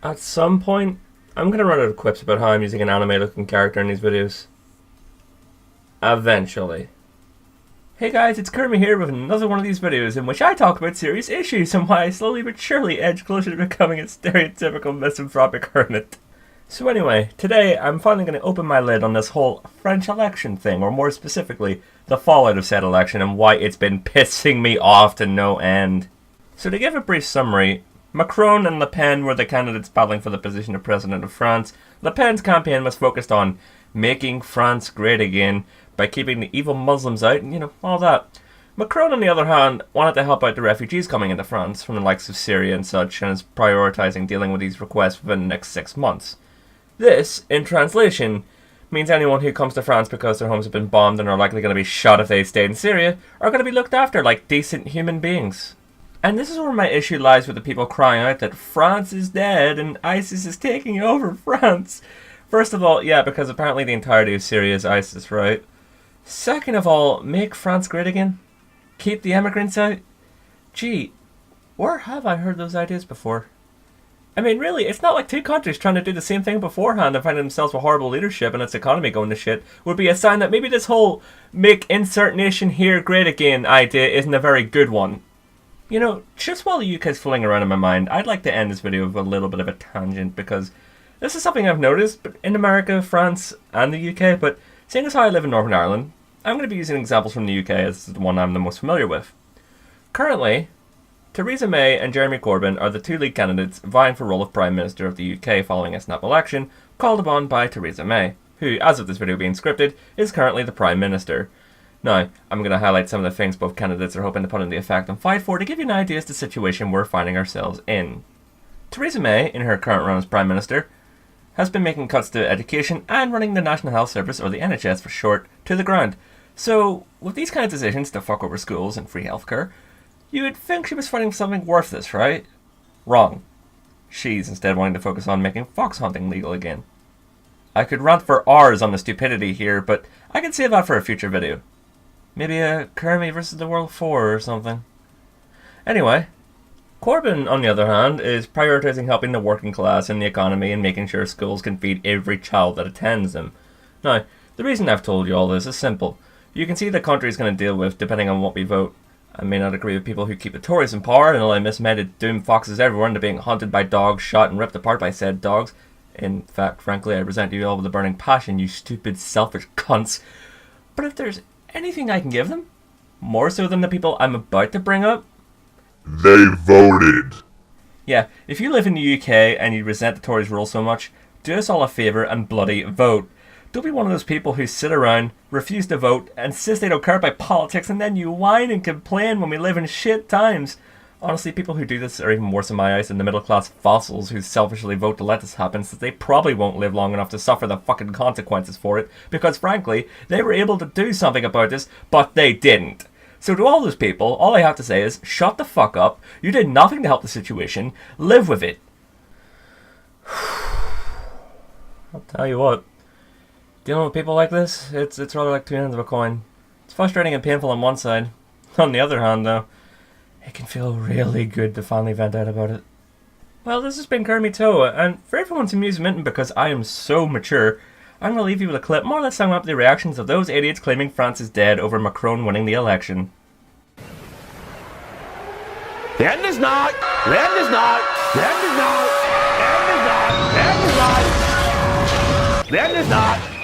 At some point, I'm gonna run out of quips about how I'm using an anime-looking character in these videos. Eventually. Hey guys, it's Kurome here with another one of these videos in which I talk about serious issues and why I slowly but surely edge closer to becoming a stereotypical misanthropic hermit. So anyway, today I'm finally going to open my lid on this whole French election thing, or more specifically, the fallout of said election and why it's been pissing me off to no end. So to give a brief summary, Macron and Le Pen were the candidates battling for the position of President of France. Le Pen's campaign was focused on making France great again by keeping the evil Muslims out and, all that. Macron, on the other hand, wanted to help out the refugees coming into France from the likes of Syria and such, and is prioritising dealing with these requests within the next 6 months. This, in translation, means anyone who comes to France because their homes have been bombed and are likely going to be shot if they stay in Syria are going to be looked after like decent human beings. And this is where my issue lies with the people crying out that France is dead and ISIS is taking over France. First of all, yeah, because apparently the entirety of Syria is ISIS, right? Second of all, make France great again? Keep the immigrants out? Gee, where have I heard those ideas before? I mean, really, it's not like two countries trying to do the same thing beforehand and finding themselves with horrible leadership and its economy going to shit would be a sign that maybe this whole make insert nation here great again idea isn't a very good one. Just while the UK's fooling around in my mind, I'd like to end this video with a little bit of a tangent because this is something I've noticed in America, France, and the UK, but seeing as how I live in Northern Ireland, I'm going to be using examples from the UK as the one I'm the most familiar with. Currently, Theresa May and Jeremy Corbyn are the two lead candidates vying for the role of Prime Minister of the UK following a snap election called upon by Theresa May, who, as of this video being scripted, is currently the Prime Minister. Now, I'm going to highlight some of the things both candidates are hoping to put into effect and fight for to give you an idea as to the situation we're finding ourselves in. Theresa May, in her current run as Prime Minister, has been making cuts to education and running the National Health Service, or the NHS for short, to the ground. So, with these kind of decisions to fuck over schools and free healthcare, you would think she was fighting for something worth this, right? Wrong. She's instead wanting to focus on making fox hunting legal again. I could rant for hours on the stupidity here, but I can save that for a future video. Maybe a Kurome versus the World 4 or something. Anyway, Corbyn, on the other hand, is prioritising helping the working class and the economy and making sure schools can feed every child that attends them. Now, the reason I've told you all this is simple. You can see the country is going to deal with depending on what we vote. I may not agree with people who keep the Tories in power and allow misguided doomed foxes everywhere into being hunted by dogs, shot and ripped apart by said dogs. In fact, frankly, I resent you all with a burning passion, you stupid, selfish cunts. But if there's anything I can give them, more so than the people I'm about to bring up, they voted. Yeah, if you live in the UK and you resent the Tories' rule so much, do us all a favour and bloody vote. Don't be one of those people who sit around, refuse to vote, insist they don't care about politics, and then you whine and complain when we live in shit times. Honestly, people who do this are even worse in my eyes than the middle-class fossils who selfishly vote to let this happen, since they probably won't live long enough to suffer the fucking consequences for it, because frankly, they were able to do something about this, but they didn't. So to all those people, all I have to say is, shut the fuck up, you did nothing to help the situation, live with it. I'll tell you what, dealing with people like this, it's rather like two ends of a coin. It's frustrating and painful on one side. On the other hand, though, it can feel really good to finally vent out about it. Well, this has been Kurome Toa, and for everyone's amusement and because I am so mature, I'm going to leave you with a clip more or less summing up the reactions of those idiots claiming France is dead over Macron winning the election. The end is not! The end is not! The end is not! The end is not! The end is not! The end is not!